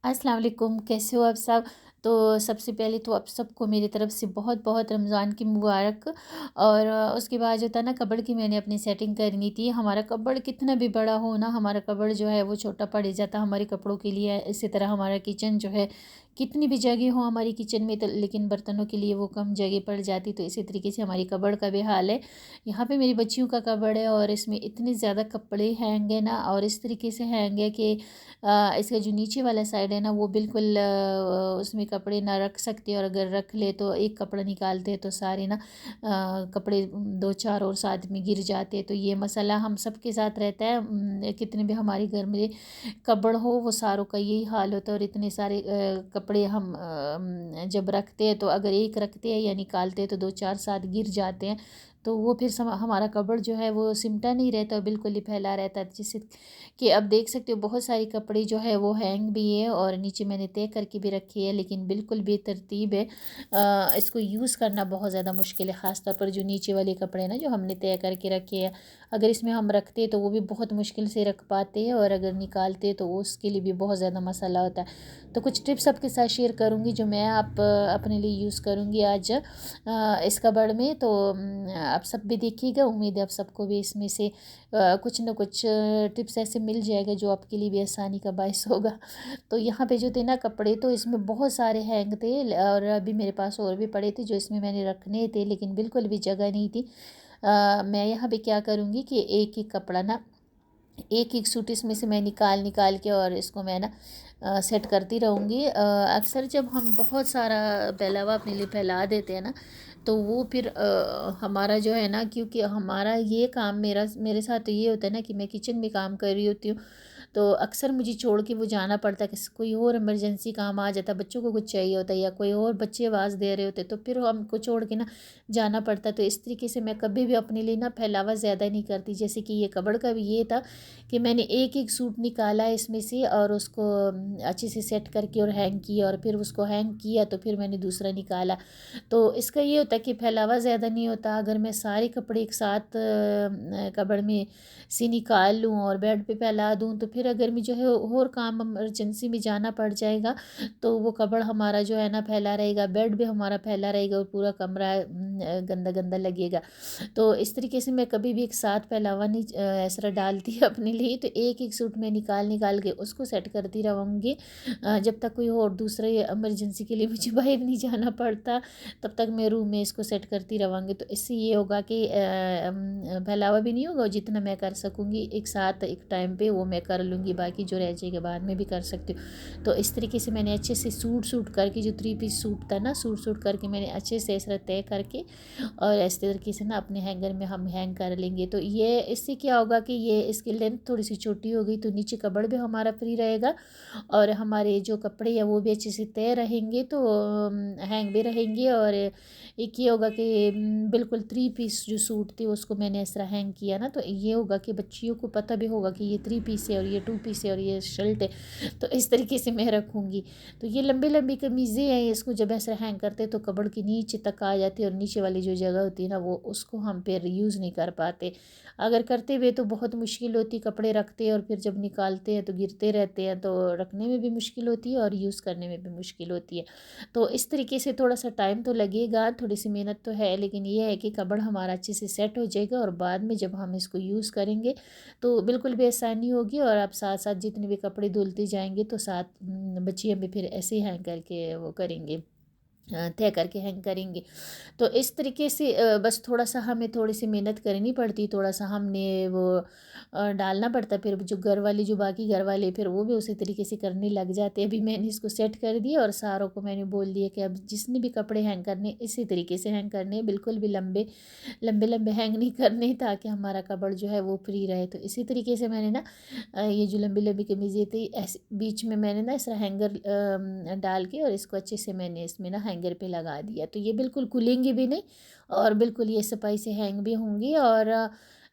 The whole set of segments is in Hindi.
अस्सलाम वालेकुम, कैसे हो आप सब? तो सबसे पहले तो आप सबको मेरी तरफ से बहुत बहुत रमज़ान की मुबारक। और उसके बाद जो था ना, कबर्ड की मैंने अपनी सेटिंग करनी थी। हमारा कबर्ड कितना भी बड़ा हो ना, हमारा कबर्ड जो है वो छोटा पड़ ही जाता हमारे कपड़ों के लिए। इसी तरह हमारा किचन जो है, कितनी भी जगह हो हमारी किचन में तो लेकिन बर्तनों के लिए वो कम जगह पड़ जाती। तो इसी तरीके से हमारी कबर्ड का भी हाल है। यहाँ पे मेरी बच्चियों का कबर्ड है और इसमें इतने ज़्यादा कपड़े हैंग है ना, और इस तरीके से हैंग है कि इसका जो नीचे वाला साइड है ना, वो बिल्कुल उसमें कपड़े ना रख सकते। और अगर रख ले तो एक कपड़ा निकालते हैं तो सारे ना कपड़े दो चार और साथ में गिर जाते हैं। तो ये मसला हम सब के साथ रहता है। कितने भी हमारे घर में कपड़ हो, वो सारों का यही हाल होता है। और इतने सारे कपड़े हम जब रखते हैं तो अगर एक रखते हैं या निकालते हैं तो दो चार साथ गिर जाते हैं। तो वो फिर हमारा कपड़ जो है वो सिमटा नहीं रहता, बिल्कुल ही फैला रहता है। जिससे कि अब देख सकते हो बहुत सारी कपड़े जो है वो हैंग भी है और नीचे मैंने तय करके भी रखी है, लेकिन बिल्कुल बेतरतीब है। इसको यूज़ करना बहुत ज़्यादा मुश्किल है, ख़ासतौर पर जो नीचे वाले कपड़े ना जो हमने तय करके रखे हैं। अगर इसमें हम रखते तो वो भी बहुत मुश्किल से रख पाते हैं, और अगर निकालते तो उसके लिए भी बहुत ज़्यादा मसाला होता है। तो कुछ टिप्स आपके साथ शेयर करूँगी जो मैं अपने लिए यूज़ करूँगी आज इस कबड़ में। तो आप सब भी देखिएगा, उम्मीद है आप सबको भी इसमें से कुछ ना कुछ टिप्स ऐसे मिल जाएगा जो आपके लिए भी आसानी का बायस होगा। तो यहाँ पे जो थे ना कपड़े, तो इसमें बहुत सारे हैंग थे और अभी मेरे पास और भी पड़े थे जो इसमें मैंने रखने थे, लेकिन बिल्कुल भी जगह नहीं थी। मैं यहाँ पे क्या करूँगी कि एक एक कपड़ा ना, एक एक सूट इसमें से मैं निकाल निकाल के और इसको मैं ना सेट करती रहूँगी। अक्सर जब हम बहुत सारा फैलावा अपने लिए फैला देते हैं ना, तो वो फिर हमारा जो है ना, क्योंकि हमारा ये काम मेरे साथ तो ये होता है ना कि मैं किचन में काम कर रही होती हूँ। तो अक्सर मुझे छोड़ के वो जाना पड़ता है कि कोई और इमरजेंसी काम आ जाता है, बच्चों को कुछ चाहिए होता है या कोई और बच्चे आवाज़ दे रहे होते, तो फिर हमको छोड़ के ना जाना पड़ता है। तो इस तरीके से मैं कभी भी अपने लिए ना फैलावा ज़्यादा नहीं करती। जैसे कि ये कबड़ का भी ये था कि मैंने एक एक सूट निकाला इसमें से और उसको अच्छे से सेट करके और हैंग किया, और फिर उसको हैंग किया तो फिर मैंने दूसरा निकाला। तो इसका ये होता है कि फैलावा ज़्यादा नहीं होता। अगर मैं सारे कपड़े एक साथ कबड़ में से निकाल लूँ और बेड पे फैला दूँ, तो फिर अगर मैं जो है और काम इमरजेंसी में जाना पड़ जाएगा, तो वो कबड़ हमारा जो है ना फैला रहेगा, बेड भी हमारा फैला रहेगा और पूरा कमरा गंदा गंदा लगेगा। तो इस तरीके से मैं कभी भी एक साथ फैलावा नहीं इस तरह डालती अपने लिए। तो एक एक सूट में निकाल निकाल के उसको सेट करती रहूँगी जब तक कोई और दूसरे इमरजेंसी के लिए मुझे बाहर नहीं जाना पड़ता, तब तक मैं रूम में इसको सेट करती रहूँगी। तो इससे ये होगा कि फैलावा भी नहीं होगा, और जितना मैं कर सकूँगी एक साथ एक टाइम पे वो मैं कर लूँगी, बाकी जो रह जाएगा बाद में भी कर सकती हूँ। तो इस तरीके से मैंने अच्छे से सूट सूट करके, जो थ्री पीस सूट था ना, सूट सूट करके मैंने अच्छे से इस तरह तय करके और इस तरीके से ना अपने हैंगर में हम हैंग कर लेंगे। तो ये इससे क्या होगा कि ये इसकी लेंथ थोड़ी सी छोटी हो गई, तो नीचे कबड़ भी हमारा फ्री रहेगा और हमारे जो कपड़े हैं वो भी अच्छे से तय रहेंगे, तो हैंग भी रहेंगे। और एक ये होगा कि बिल्कुल थ्री पीस जो सूट थे उसको मैंने इस तरह हैंग किया ना, तो ये होगा कि बच्चियों को पता भी होगा कि ये थ्री पीस है और ये टू पीस है और ये शर्ट है। तो इस तरीके से मैं रखूँगी। तो ये लंबी लंबी कमीज़ें हैं, इसको जब ऐसे हैंग करते हैं तो कपड़ के नीचे तक आ जाती है, और नीचे वाली जो जगह होती है ना वो उसको हम फिर यूज़ नहीं कर पाते। अगर करते हुए तो बहुत मुश्किल होती, कपड़े रखते हैं और फिर जब निकालते हैं तो गिरते रहते हैं, तो रखने में भी मुश्किल होती है और यूज़ करने में भी मुश्किल होती है। तो इस तरीके से थोड़ा सा टाइम तो लगेगा, थोड़ी सी मेहनत तो है, लेकिन ये है कि कपड़ हमारा अच्छे से सेट हो जाएगा और बाद में जब हम इसको यूज़ करेंगे तो बिल्कुल भी आसानी होगी। और आप साथ साथ जितने भी कपड़े धुलते जाएंगे तो साथ बच्चियाँ भी फिर ऐसे ही हैंग करके वो करेंगे, तय करके हैंग करेंगे। तो इस तरीके से बस थोड़ा-सा हमें थोड़ी-सी मेहनत करनी पड़ती, थोड़ा-सा हमने वो डालना पड़ता। फिर जो घर वाले, जो बाकी घर वाले फिर वो भी उसी तरीके से करने लग जाते हैं। अभी मैंने इसको सेट कर दिया और सारों को मैंने बोल दिया कि अब जिसने भी कपड़े हैंग करने इसी तरीके से हैंग करने, बिल्कुल भी लंबे-लंबे हैंग नहीं करने, ताकि हमारा कपड़ जो है वो फ्री रहे। तो इसी तरीके से मैंने ना ये जो लंबी-लंबी कमीज़ें थी ऐसे बीच में मैंने ना इस तरह हैंगर डाल के और इसको अच्छे से मैंने इसमें ना हैंगर पे लगा दिया। तो ये बिल्कुल खुलेंगी भी नहीं और बिल्कुल ये सफाई से हैंग भी होंगी। और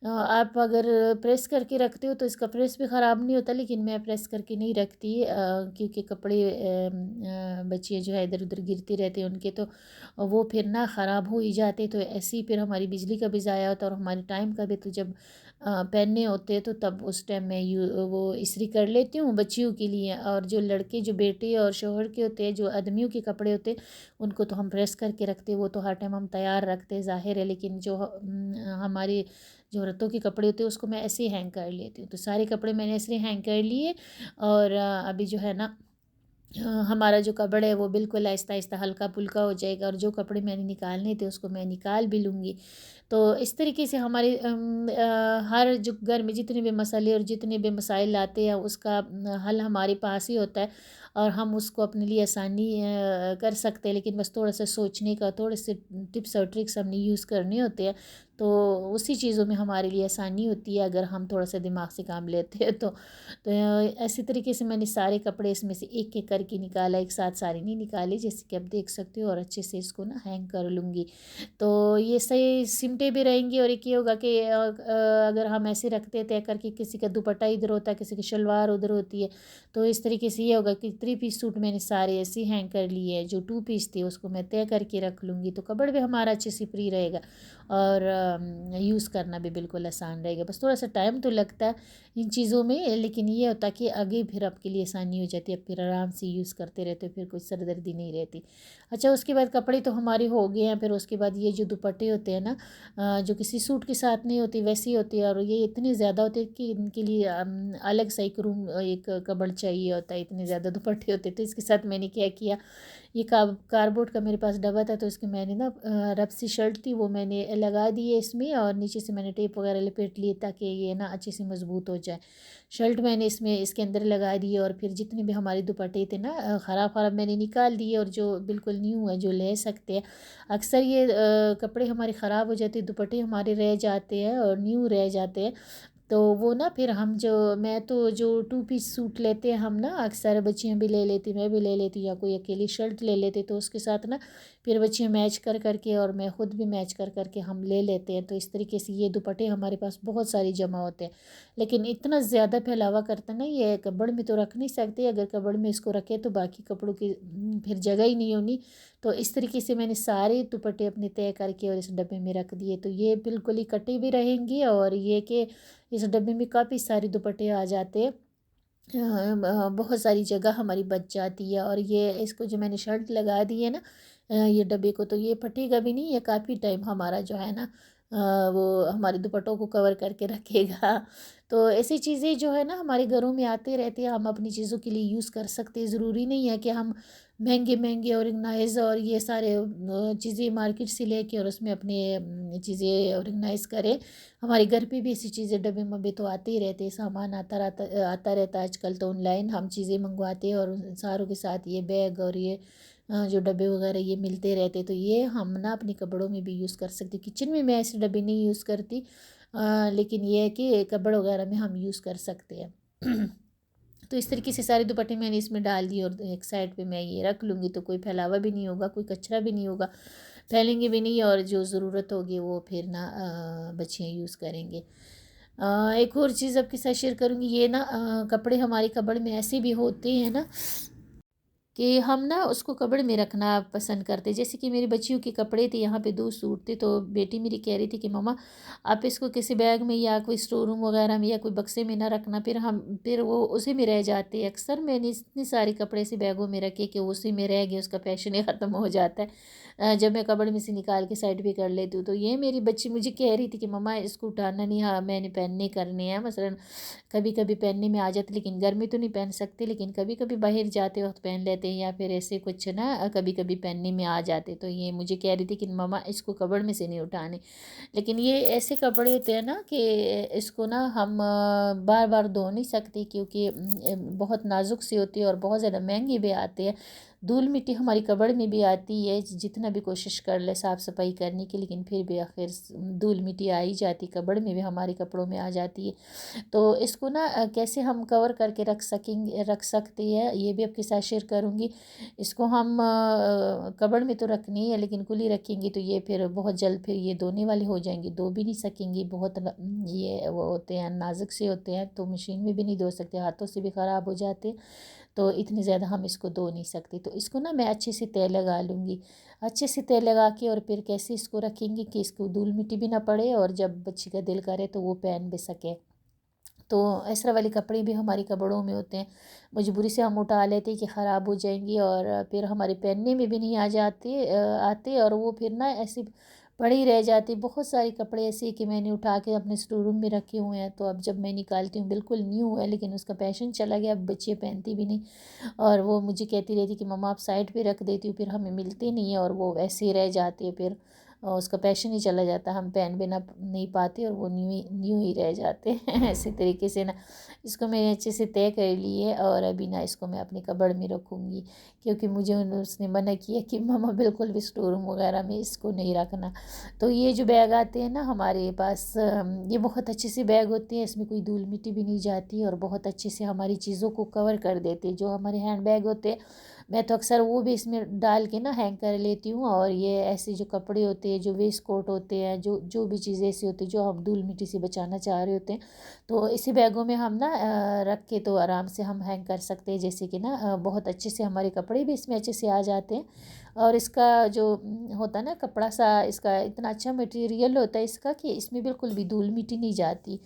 आप अगर प्रेस करके रखते हो तो इसका प्रेस भी ख़राब नहीं होता, लेकिन मैं प्रेस करके नहीं रखती क्योंकि कपड़े बच्चियाँ जो है इधर उधर गिरते रहते हैं उनके, तो वो फिर ना ख़राब हो ही जाते। तो ऐसे ही फिर हमारी बिजली का भी ज़ाया होता है और हमारे टाइम का भी। तो जब पहनने होते हैं तो तब उस टाइम मैं वो इस्त्री कर लेती हूँ बच्चियों के लिए। और जो लड़के जो बेटे और शौहर के होते हैं, जो आदमियों के कपड़े होते हैं, उनको तो हम प्रेस करके रखते हैं, वो तो हर टाइम हम तैयार रखते हैं, ज़ाहिर है। लेकिन जो हमारी जो औरतों के कपड़े होते हैं उसको मैं ऐसे ही हैंग कर लेती हूँ। तो सारे कपड़े मैंने ऐसे हैंग कर लिए। और अभी जो है ना हमारा जो कपड़ है वो बिल्कुल आहिस्ता आहिस्ता हल्का फुल्का हो जाएगा, और जो कपड़े मैंने निकालने थे उसको मैं निकाल भी लूँगी। तो इस तरीके से हमारे हर जो घर में जितने भी मसाले और जितने भी मसाइल आते हैं उसका हल हमारे पास ही होता है, और हम उसको अपने लिए आसानी कर सकते हैं। लेकिन बस थोड़ा सा सोचने का, थोड़े से टिप्स और ट्रिक्स हमने यूज़ करने होते हैं, तो उसी चीज़ों में हमारे लिए आसानी होती है अगर हम थोड़ा सा दिमाग से काम लेते हैं तो ऐसी तरीके से मैंने सारे कपड़े इसमें से एक एक करके निकाला, एक साथ सारे नहीं निकाले जैसे कि आप देख सकते हो। और अच्छे से इसको ना हैंग कर लूँगी, तो ये सही सिमटे भी रहेंगी। और एक ये होगा कि अगर हम ऐसे रखते हैं तय करके, किसी का दुपट्टा इधर होता है, किसी की शलवार उधर होती है, तो इस तरीके से ये होगा कि 3 पीस सूट मैंने सारे ऐसे ही हैंग कर लिए हैं। जो 2 पीस थे उसको मैं तय करके रख लूँगी, तो कपड़ भी हमारा अच्छे से फ्री रहेगा, और यूज़ करना भी बिल्कुल आसान रहेगा। बस थोड़ा सा टाइम तो लगता है इन चीज़ों में, लेकिन ये होता है कि आगे फिर आपके लिए आसानी हो जाती है, आप फिर आराम से यूज़ करते रहते हो, फिर कोई सरदर्दी नहीं रहती। अच्छा, उसके बाद कपड़े तो हमारे हो गए हैं। फिर उसके बाद ये जो दुपट्टे होते हैं ना, जो किसी सूट के साथ नहीं होती वैसी होती है, और ये इतने ज़्यादा होते हैं कि इनके लिए अलग सा एक रूम, एक कबर्ड चाहिए होता है, इतने ज़्यादा दुपट्टे होते हैं। तो इसके साथ मैंने क्या किया, ये कार्डबोर्ड का मेरे पास डब्बा था, तो इसके मैंने ना रब सी शर्ट थी वो मैंने लगा दी है इसमें, और नीचे से मैंने टेप वगैरह लपेट लिए ताकि ये ना अच्छे से मजबूत हो जाए। शर्ट मैंने इसमें इसके अंदर लगा दी, और फिर जितने भी हमारे दुपट्टे थे ना ख़राब ख़राब मैंने निकाल दिए, और जो बिल्कुल न्यू है जो ले सकते हैं। अक्सर ये कपड़े हमारे ख़राब हो जाते हैं, दुपट्टे हमारे रह जाते हैं और न्यू रह जाते हैं। तो वो ना फिर हम जो मैं तो जो 2 पीस सूट लेते हैं हम ना, अक्सर बच्चियाँ भी ले लेती, मैं भी ले लेती, या कोई अकेली शर्ट ले लेती, तो उसके साथ ना फिर बच्चियाँ मैच कर करके और मैं ख़ुद भी मैच कर करके हम ले लेते हैं। तो इस तरीके से ये दुपट्टे हमारे पास बहुत सारी जमा होते हैं। लेकिन इतना ज़्यादा फैलावा करता ना, ये कपड़ में तो रख नहीं सकते, अगर कपड़ में इसको रखे तो बाकी कपड़ों की फिर जगह ही नहीं होनी। तो इस तरीके से मैंने सारे दुपट्टे अपने तय करके और इस डब्बे में रख दिए, तो ये बिल्कुल ही कटे भी रहेंगे, और ये कि इस डब्बे में काफ़ी सारे दुपट्टे आ जाते हैं। बहुत सारी जगह हमारी बच जाती है। और ये इसको जो मैंने शर्ट लगा दी है ना, ये डब्बे को, तो ये फटेगा भी नहीं, ये काफ़ी टाइम हमारा जो है ना वो हमारे दुपट्टों को कवर करके रखेगा। तो ऐसी चीज़ें जो है ना हमारे घरों में आते रहते हैं, हम अपनी चीज़ों के लिए यूज़ कर सकते हैं। ज़रूरी नहीं है कि हम महंगे महंगे ऑर्गेनाइज और ये सारे चीज़ें मार्केट से लेके और उसमें अपने चीज़ें ऑर्गेनाइज करें। हमारे घर पे भी ऐसी चीज़ें डब्बे मब्बे तो आते ही रहते हैं, सामान आता रहता है। आजकल तो ऑनलाइन हम चीज़ें मंगवाते हैं, और उन सारों के साथ ये बैग और ये जो डब्बे वगैरह ये मिलते रहते, तो ये हम ना अपने कपड़ों में भी यूज़ कर सकते। किचन में मैं ऐसे डब्बे नहीं यूज़ करती, लेकिन ये है कि कपड़ वगैरह में हम यूज़ कर सकते हैं। तो इस तरीके से सारे दुपट्टे मैंने इसमें डाल दिए, और एक साइड पे मैं ये रख लूँगी, तो कोई फैलावा भी नहीं होगा, कोई कचरा भी नहीं होगा, फैलेंगे भी नहीं, और जो ज़रूरत होगी वो फिर ना बच्चियाँ यूज़ करेंगे। एक और चीज़ आपके साथ शेयर करूँगी, ये ना कपड़े हमारी कपड़ में ऐसे भी होते हैं ना कि हम ना उसको कपड़ में रखना पसंद करते। जैसे कि मेरी बच्चियों के कपड़े थे, यहाँ पे 2 सूट थे, तो बेटी मेरी कह रही थी कि मम्मा आप इसको किसी बैग में या कोई स्टोर रूम वगैरह में या कोई बक्से में ना रखना, फिर वो उसी में रह जाते हैं। अक्सर मैंने इतने सारे कपड़े ऐसे बैगों में रखे कि उसी में रह गए, उसका फैशन ही ख़त्म हो जाता है। जब मैं कपड़ में से निकाल के साइड भी कर लेती हूँ, तो ये मेरी बच्ची मुझे कह रही थी कि मम्मा इसको उठाना नहीं, हाँ मैंने पहनने करने हैं। मसलन कभी कभी पहनने में आ जाते, लेकिन घर में तो नहीं पहन सकते, लेकिन कभी कभी बाहर जाते वक्त पहन लेते हैं, या फिर ऐसे कुछ ना कभी कभी पहनने में आ जाते। तो ये मुझे कह रही थी कि मम्मा इसको कपड़ में से नहीं उठाने। लेकिन ये ऐसे कपड़े होते हैं ना कि इसको ना हम बार बार धो नहीं सकते, क्योंकि बहुत नाजुक सी होती है और बहुत ज़्यादा महंगे भी आते हैं। धूल मिट्टी हमारी कपड़ में भी आती है, जितना भी कोशिश कर ले साफ़ सफाई करने की, लेकिन फिर भी आखिर धूल मिट्टी आ ही जाती, कपड़ में भी हमारे कपड़ों में आ जाती है। तो इसको ना कैसे हम कवर करके रख सकते हैं, ये भी आपके साथ शेयर करूँगी। इसको हम कबर्ड में तो रखनी है, लेकिन खुली रखेंगी तो ये फिर बहुत जल्द फिर ये धोने वाले हो जाएंगे, धो भी नहीं सकेंगी। बहुत ये वो होते हैं नाजुक से होते हैं, तो मशीन में भी नहीं धो सकते, हाथों से भी ख़राब हो जाते हैं। तो इतनी ज़्यादा हम इसको धो नहीं सकते। तो इसको ना मैं अच्छे से तेल लगा लूँगी। अच्छे से तेल लगा के और फिर कैसे इसको रखेंगे कि इसको धूल मिट्टी भी ना पड़े और जब बच्ची का दिल करे तो वो पहन भी सके। तो इस तरह वाले कपड़े भी हमारी कपड़ों में होते हैं, मजबूरी से हम उठा लेते हैं कि ख़राब हो जाएंगी और फिर हमारे पहनने में भी नहीं आते और वो फिर ना ऐसे पड़ी रह जाती। बहुत सारे कपड़े ऐसे कि मैंने उठा के अपने स्टोर रूम में रखे हुए हैं, तो अब जब मैं निकालती हूँ बिल्कुल न्यू है लेकिन उसका फैशन चला गया, अब बच्चियाँ पहनती भी नहीं। और वो मुझे कहती रहती कि मम्मा आप साइड पे रख देती हूँ, फिर हमें मिलती नहीं है और वो वैसे ही रह जाती है। फिर उसका पैशन ही चला जाता, हम पहन भी ना नहीं पाते और वो न्यू ही रह जाते हैं ऐसे तरीके से ना इसको मैंने अच्छे से तय कर ली है और अभी ना इसको मैं अपने कबड़ में रखूँगी, क्योंकि मुझे उसने मना किया कि मम्मा बिल्कुल भी स्टोर रूम वगैरह में इसको नहीं रखना। तो ये जो बैग आते हैं ना हमारे पास, ये बहुत अच्छे से बैग होते हैं, इसमें कोई धूल मिट्टी भी नहीं जाती और बहुत अच्छे से हमारी चीज़ों को कवर कर देते हैं। जो हमारे हैंड बैग होते हैं मैं तो अक्सर वो भी इसमें डाल के ना हैंग कर लेती हूँ। और ये ऐसे जो कपड़े होते हैं, जो वेस्ट कोट होते हैं, जो जो भी चीज़ें ऐसी होती हैं जो हम धूल मिट्टी से बचाना चाह रहे होते हैं, तो इसी बैगों में हम ना रख के तो आराम से हम हैंग कर सकते हैं। जैसे कि ना बहुत अच्छे से हमारे कपड़े भी इसमें अच्छे से आ जाते हैं। और इसका जो होता है ना कपड़ा सा, इसका इतना अच्छा मटेरियल होता है इसका कि इसमें बिल्कुल भी धूल मिट्टी नहीं जाती।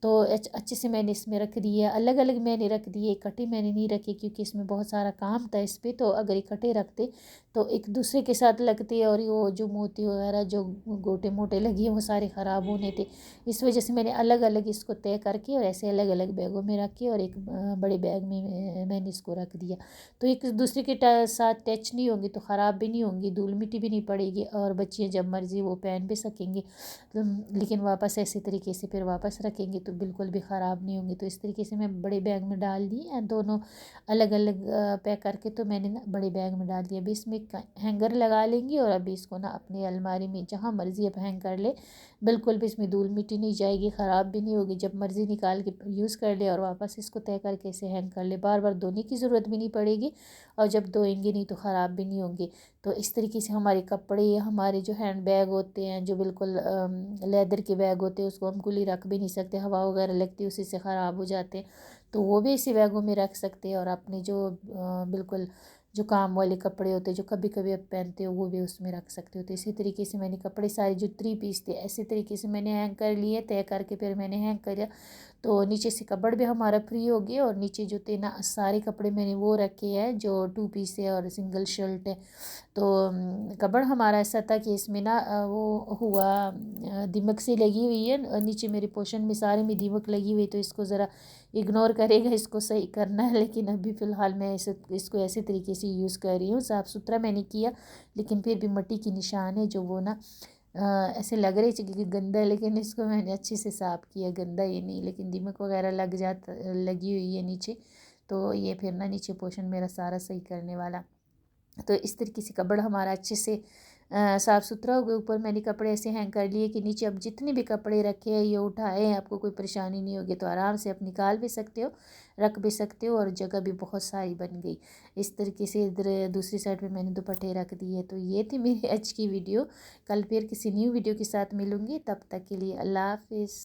तो अच्छे से मैंने इसमें रख दिया, अलग अलग मैंने रख दिए, इकट्ठे मैंने नहीं रखे क्योंकि इसमें बहुत सारा काम था इस पर। तो अगर इकट्ठे रखते तो एक दूसरे के साथ लगते और वो जो मोती वगैरह जो गोटे मोटे लगे वो सारे ख़राब होने थे। इस वजह से मैंने अलग अलग इसको तय करके और ऐसे अलग अलग बैगों में रख के और एक बड़े बैग में मैंने इसको रख दिया। तो एक दूसरे के साथ टच नहीं होंगी तो ख़राब भी नहीं होंगी, धूल मिट्टी भी नहीं पड़ेगी और बच्चे जब मर्ज़ी वो पहन भी सकेंगे। लेकिन वापस ऐसे तरीके से फिर वापस रखेंगे तो बिल्कुल भी ख़राब नहीं होंगे। तो इस तरीके से मैं बड़े बैग में डाल दी हैं दोनों अलग अलग पैक करके, तो मैंने ना बड़े बैग में डाल दिया। अभी इसमें हैंगर लगा लेंगी और अभी इसको ना अपनी अलमारी में जहाँ मर्ज़ी अब हैंग कर ले, बिल्कुल भी इसमें धूल मिट्टी नहीं जाएगी, ख़राब भी नहीं होगी। जब मर्ज़ी निकाल के यूज़ कर ले और वापस इसको तय करके इसे हैंग कर ले, बार बार धोने की ज़रूरत भी नहीं पड़ेगी और जब धोएंगे नहीं तो ख़राब भी नहीं होंगे। तो इस तरीके से हमारे कपड़े, हमारे जो हैंड बैग होते हैं जो बिल्कुल लेदर के बैग होते हैं उसको हम खुली रख भी नहीं सकते, हवा वगैरह लगती है उसी से ख़राब हो जाते हैं। तो वो भी इसी बैगों में रख सकते हैं और अपने जो बिल्कुल जो काम वाले कपड़े होते हैं जो कभी कभी आप पहनते हो वो भी उसमें रख सकते हो। तो इसी तरीके से मैंने कपड़े सारे जो 3 पीस थे ऐसे तरीके से मैंने हैंग कर लिए, तय करके फिर मैंने हैंग कर। तो नीचे से कपड़ भी हमारा फ्री हो गया और नीचे जो थे ना सारे कपड़े मैंने वो रखे हैं जो 2 पीस है और सिंगल शर्ट है। तो कपड़ हमारा ऐसा था कि इसमें ना वो हुआ दीमक से लगी हुई है नीचे मेरे पोर्शन में सारे में दीमक लगी हुई, तो इसको ज़रा इग्नोर करेगा, इसको सही करना है। लेकिन अभी फ़िलहाल मैं इसको ऐसे तरीके से यूज़ कर रही हूँ। साफ़ सुथरा मैंने किया लेकिन फिर भी मिट्टी की निशान है जो वो ना ऐसे लग रही थी कि गंदा है, लेकिन इसको मैंने अच्छे से साफ़ किया, गंदा ये नहीं। लेकिन दीमक वगैरह लगी हुई है नीचे, तो ये फिर ना नीचे पोर्शन मेरा सारा सही करने वाला। तो इस तरीके से कपड़ हमारा अच्छे से साफ़ सुथरा हो गया। ऊपर मैंने कपड़े ऐसे हैंग कर लिए कि नीचे अब जितने भी कपड़े रखे हैं ये उठाए, आपको कोई परेशानी नहीं होगी, तो आराम से आप निकाल भी सकते हो, रख भी सकते हो और जगह भी बहुत सारी बन गई। इस तरीके से इधर दूसरी साइड पे मैंने दुपट्टे रख दिए। तो ये थी मेरी आज की वीडियो। कल फिर किसी न्यू वीडियो के साथ मिलूँगी, तब तक के लिए अल्लाह हाफिज़।